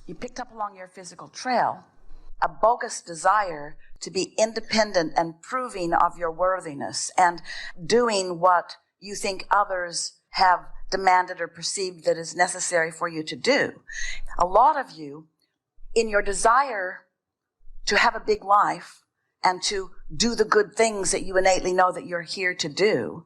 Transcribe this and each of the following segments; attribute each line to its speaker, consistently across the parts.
Speaker 1: you picked up along your physical trail a bogus desire to be independent and proving of your worthiness and doing what you think others have demanded or perceived that is necessary for you to do. A lot of you, in your desire to have a big life and to do the good things that you innately know that you're here to do,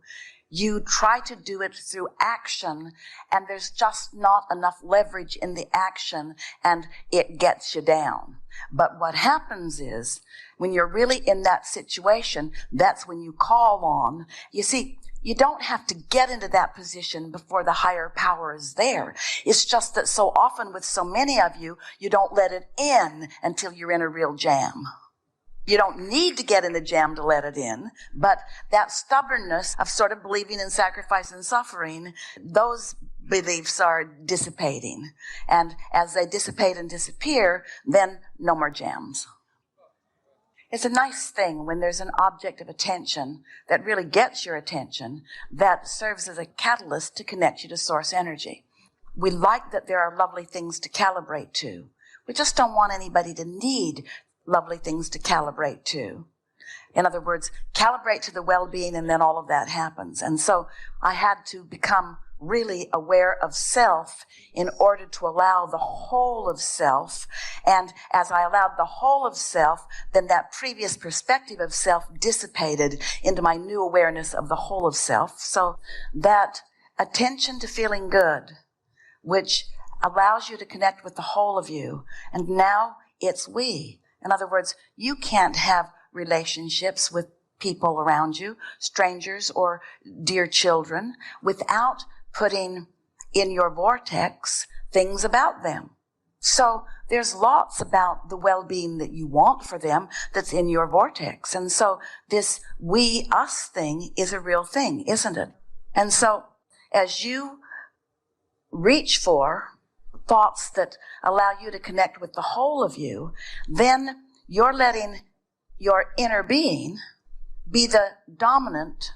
Speaker 1: you try to do it through action, and there's just not enough leverage in the action, and it gets you down. But what happens is, when you're really in that situation, that's when you call on. You see, you don't have to get into that position before the higher power is there. It's just that so often with so many of you, you don't let it in until you're in a real jam. You don't need to get in the jam to let it in, but that stubbornness of sort of believing in sacrifice and suffering, those beliefs are dissipating. And as they dissipate and disappear, then no more jams. It's a nice thing when there's an object of attention that really gets your attention, that serves as a catalyst to connect you to source energy. We like that there are lovely things to calibrate to. We just don't want anybody to need lovely things to calibrate to. In other words, calibrate to the well-being, and then all of that happens. And so I had to become really aware of self in order to allow the whole of self. And as I allowed the whole of self, then that previous perspective of self dissipated into my new awareness of the whole of self. So that attention to feeling good, which allows you to connect with the whole of you. And now it's we. In other words, you can't have relationships with people around you, strangers or dear children, without putting in your vortex things about them. So there's lots about the well-being that you want for them that's in your vortex. And so this we, us thing is a real thing, isn't it? And so as you reach for thoughts that allow you to connect with the whole of you, then you're letting your inner being be the dominant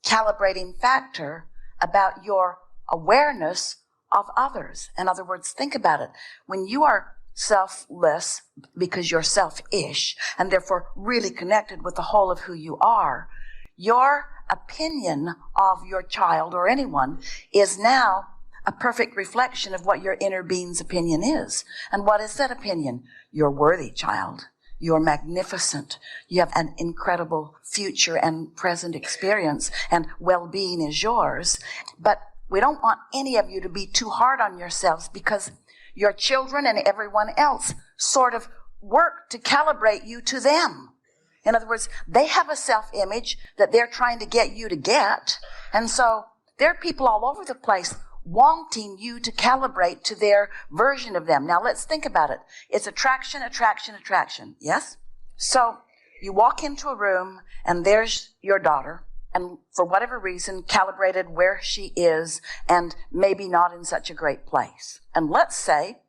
Speaker 1: calibrating factor about your awareness of others. In other words, think about it. When you are selfless because you're selfish and therefore really connected with the whole of who you are, your opinion of your child or anyone is now a perfect reflection of what your inner being's opinion is. And what is that opinion? You're worthy, child. You're magnificent. You have an incredible future and present experience, and well-being is yours. But we don't want any of you to be too hard on yourselves, because your children and everyone else sort of work to calibrate you to them. In other words, they have a self-image that they're trying to get you to get. And so there are people all over the place wanting you to calibrate to their version of them. Now let's think about it. It's attraction, attraction, attraction. Yes? So you walk into a room and there's your daughter, and for whatever reason calibrated where she is and maybe not in such a great place. And let's say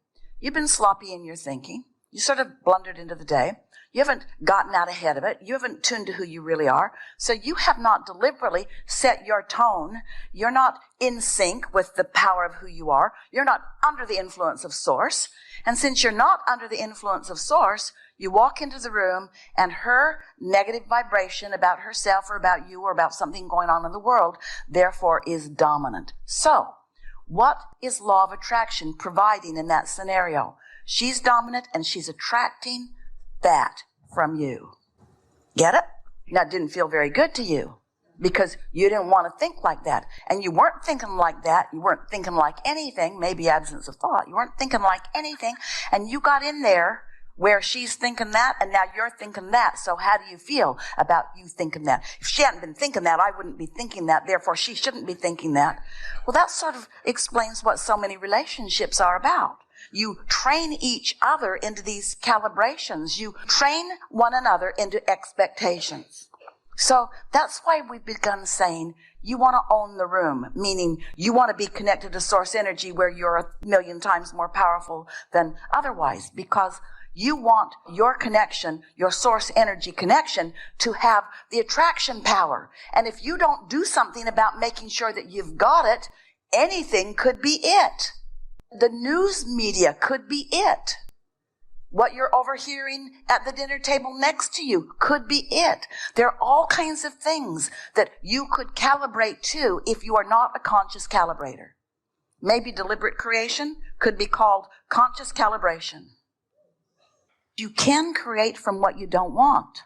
Speaker 1: you've been sloppy in your thinking. You sort of blundered into the day. You haven't gotten out ahead of it. You haven't tuned to who you really are. So you have not deliberately set your tone. You're not in sync with the power of who you are. You're not under the influence of Source. And since you're not under the influence of Source, you walk into the room and her negative vibration about herself or about you or about something going on in the world, therefore, is dominant. So what is law of attraction providing in that scenario? She's dominant and she's attracting that from you. Get it? Now, it didn't feel very good to you because you didn't want to think like that. And you weren't thinking like that. You weren't thinking like anything, maybe absence of thought. You weren't thinking like anything. And you got in there where she's thinking that and now you're thinking that. So how do you feel about you thinking that? If she hadn't been thinking that, I wouldn't be thinking that. Therefore, she shouldn't be thinking that. Well, that sort of explains what so many relationships are about. You train each other into these calibrations. You train one another into expectations. So that's why we've begun saying you want to own the room, meaning you want to be connected to source energy where you're 1,000,000 times more powerful than otherwise, because you want your connection, your source energy connection, to have the attraction power. And if you don't do something about making sure that you've got it, anything could be it. The news media could be it. What you're overhearing at the dinner table next to you could be it. There are all kinds of things that you could calibrate to if you are not a conscious calibrator. Maybe deliberate creation could be called conscious calibration. You can create from what you don't want,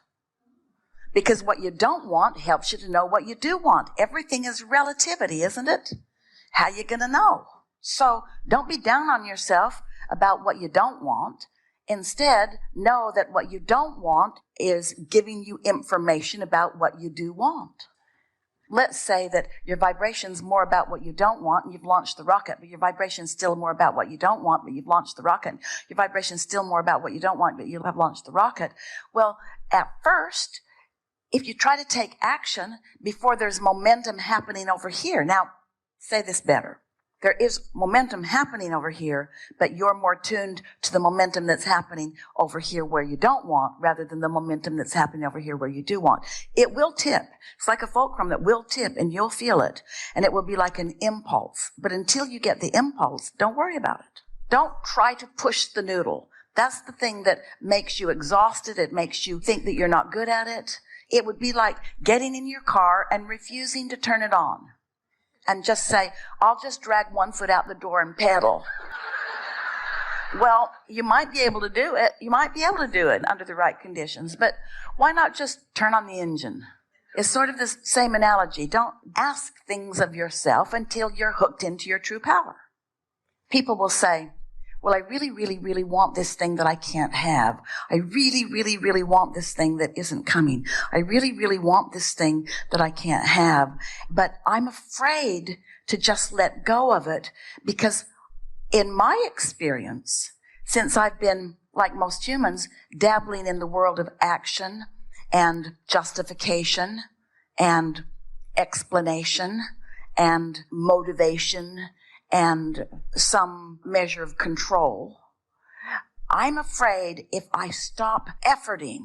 Speaker 1: because what you don't want helps you to know what you do want. Everything is relativity, isn't it? How you going to know? So don't be down on yourself about what you don't want. Instead, know that what you don't want is giving you information about what you do want. Let's say that your vibration's more about what you don't want and you've launched the rocket, but your vibration's still more about what you don't want, but you've launched the rocket. Your vibration's still more about what you don't want, but you have launched the rocket. Well, at first, if you try to take action before there's momentum happening over here. Now, say this better. There is momentum happening over here, but you're more tuned to the momentum that's happening over here where you don't want rather than the momentum that's happening over here where you do want. It will tip. It's like a fulcrum that will tip and you'll feel it. And it will be like an impulse. But until you get the impulse, don't worry about it. Don't try to push the noodle. That's the thing that makes you exhausted. It makes you think that you're not good at it. It would be like getting in your car and refusing to turn it on. And just say, I'll just drag one foot out the door and pedal. Well, you might be able to do it. You might be able to do it under the right conditions. But why not just turn on the engine? It's sort of the same analogy. Don't ask things of yourself until you're hooked into your true power. People will say, well, I really, really, really want this thing that I can't have. I really, really, really want this thing that isn't coming. I really, really want this thing that I can't have. But I'm afraid to just let go of it because in my experience, since I've been, like most humans, dabbling in the world of action and justification and explanation and motivation and some measure of control, I'm afraid if I stop efforting,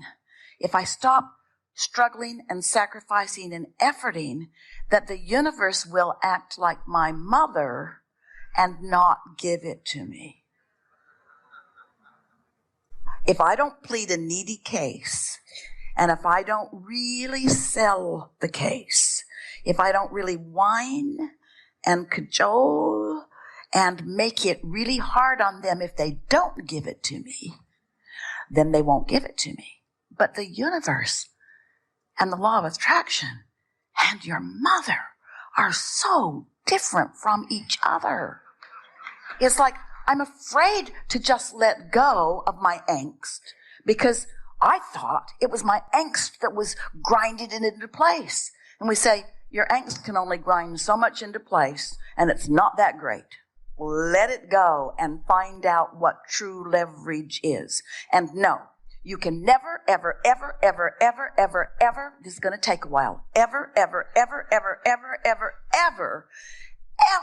Speaker 1: if I stop struggling and sacrificing and efforting, that the universe will act like my mother and not give it to me. If I don't plead a needy case, and if I don't really sell the case, if I don't really whine and cajole and make it really hard on them if they don't give it to me, then they won't give it to me. But the universe and the law of attraction and your mother are so different from each other. It's like I'm afraid to just let go of my angst because I thought it was my angst that was grinding it into place. And we say, your angst can only grind so much into place, and it's not that great. Let it go and find out what true leverage is. And no, you can never, ever, ever, ever, ever, ever, ever, this is going to take a while, ever, ever, ever, ever, ever, ever, ever,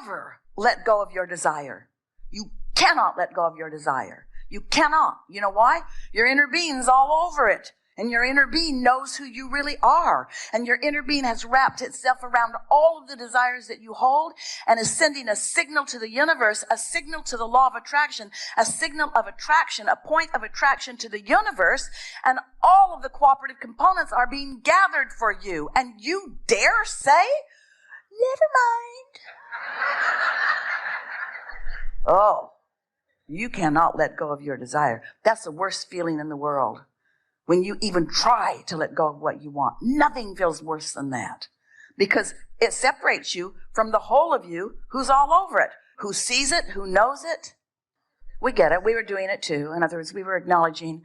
Speaker 1: ever let go of your desire. You cannot let go of your desire. You cannot. You know why? Your inner being's all over it. And your inner being knows who you really are. And your inner being has wrapped itself around all of the desires that you hold and is sending a signal to the universe, a signal to the law of attraction, a signal of attraction, a point of attraction to the universe. And all of the cooperative components are being gathered for you. And you dare say, never mind. Oh, you cannot let go of your desire. That's the worst feeling in the world. When you even try to let go of what you want. Nothing feels worse than that. Because it separates you from the whole of you who's all over it. Who sees it, who knows it. We get it. We were doing it too. In other words, we were acknowledging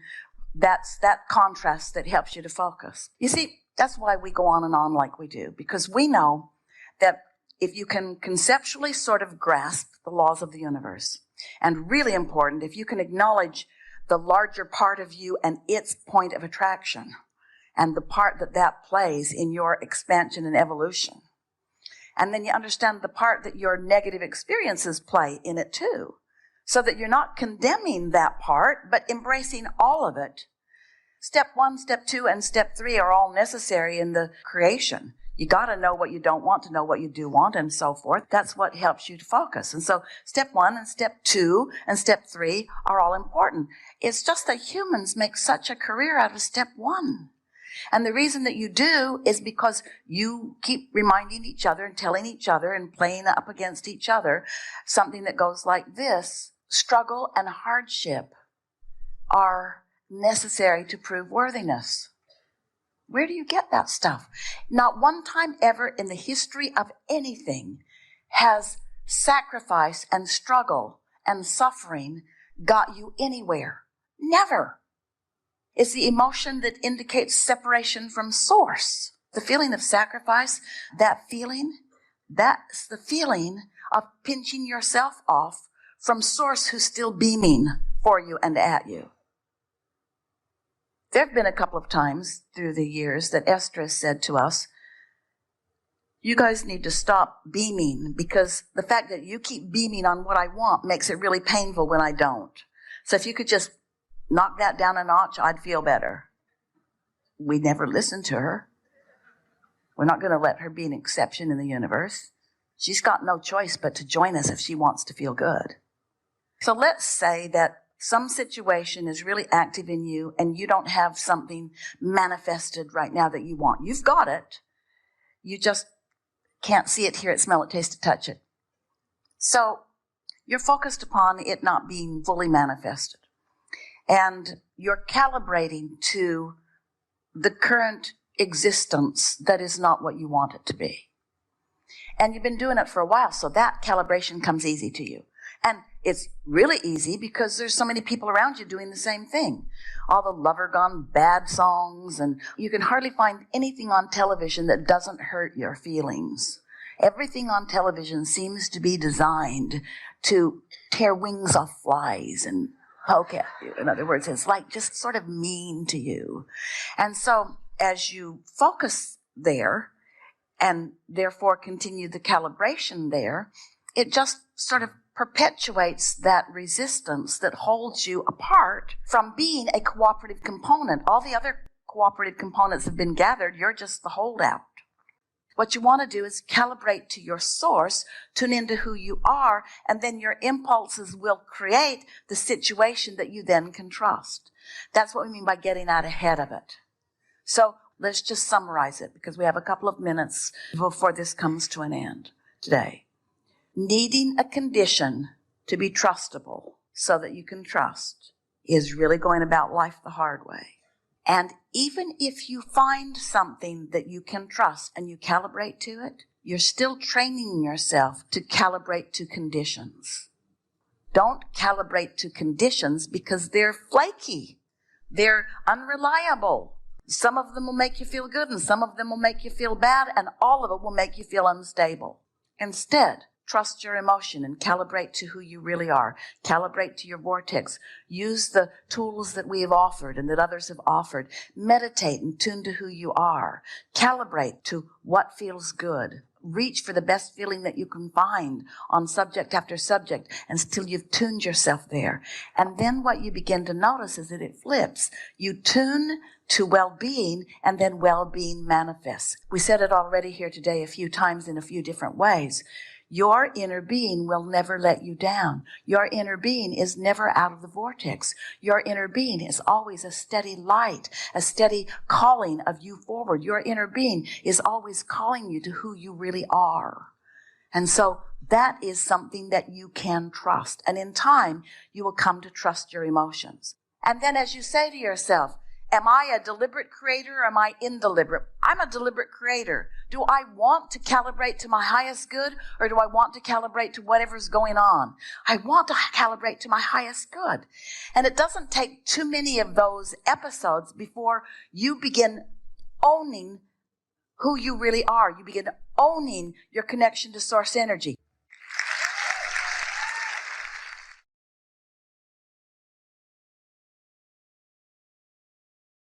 Speaker 1: that's that contrast that helps you to focus. You see, that's why we go on and on like we do. Because we know that if you can conceptually sort of grasp the laws of the universe, and really important, if you can acknowledge the larger part of you and its point of attraction and the part that that plays in your expansion and evolution. And then you understand the part that your negative experiences play in it too, so that you're not condemning that part, but embracing all of it. Step 1, step 2, and step 3 are all necessary in the creation. You got to know what you don't want to know what you do want and so forth. That's what helps you to focus. And so step 1 and step 2 and step 3 are all important. It's just that humans make such a career out of step 1. And the reason that you do is because you keep reminding each other and telling each other and playing up against each other something that goes like this. Struggle and hardship are necessary to prove worthiness. Where do you get that stuff? Not one time ever in the history of anything has sacrifice and struggle and suffering got you anywhere. Never. It's the emotion that indicates separation from source. The feeling of sacrifice, that's the feeling of pinching yourself off from source who's still beaming for you and at you. There have been a couple of times through the years that Esther has said to us, you guys need to stop beaming because the fact that you keep beaming on what I want makes it really painful when I don't. So if you could just knock that down a notch, I'd feel better. We never listened to her. We're not going to let her be an exception in the universe. She's got no choice but to join us if she wants to feel good. So let's say that some situation is really active in you and you don't have something manifested right now that you want. You've got it. You just can't see it, hear it, smell it, taste it, touch it. So you're focused upon it not being fully manifested. And you're calibrating to the current existence that is not what you want it to be. And you've been doing it for a while, so that calibration comes easy to you. And it's really easy because there's so many people around you doing the same thing. All the lover gone bad songs, and you can hardly find anything on television that doesn't hurt your feelings. Everything on television seems to be designed to tear wings off flies and poke at you. In other words, it's like just sort of mean to you. And so as you focus there and therefore continue the calibration there, it just sort of perpetuates that resistance that holds you apart from being a cooperative component. All the other cooperative components have been gathered. You're just the holdout. What you want to do is calibrate to your source, tune into who you are, and then your impulses will create the situation that you then can trust. That's what we mean by getting out ahead of it. So let's just summarize it because we have a couple of minutes before this comes to an end today. Needing a condition to be trustable so that you can trust is really going about life the hard way. And even if you find something that you can trust and you calibrate to it, you're still training yourself to calibrate to conditions. Don't calibrate to conditions because they're flaky. They're unreliable. Some of them will make you feel good and some of them will make you feel bad, and all of it will make you feel unstable. Instead, trust your emotion and calibrate to who you really are. Calibrate to your vortex. Use the tools that we have offered and that others have offered. Meditate and tune to who you are. Calibrate to what feels good. Reach for the best feeling that you can find on subject after subject until you've tuned yourself there. And then what you begin to notice is that it flips. You tune to well-being, and then well-being manifests. We said it already here today a few times in a few different ways. Your inner being will never let you down. Your inner being is never out of the vortex. Your inner being is always a steady light, a steady calling of you forward. Your inner being is always calling you to who you really are. And so that is something that you can trust. And in time, you will come to trust your emotions. And then as you say to yourself, am I a deliberate creator or am I indeliberate? I'm a deliberate creator. Do I want to calibrate to my highest good or do I want to calibrate to whatever's going on? I want to calibrate to my highest good. And it doesn't take too many of those episodes before you begin owning who you really are. You begin owning your connection to source energy.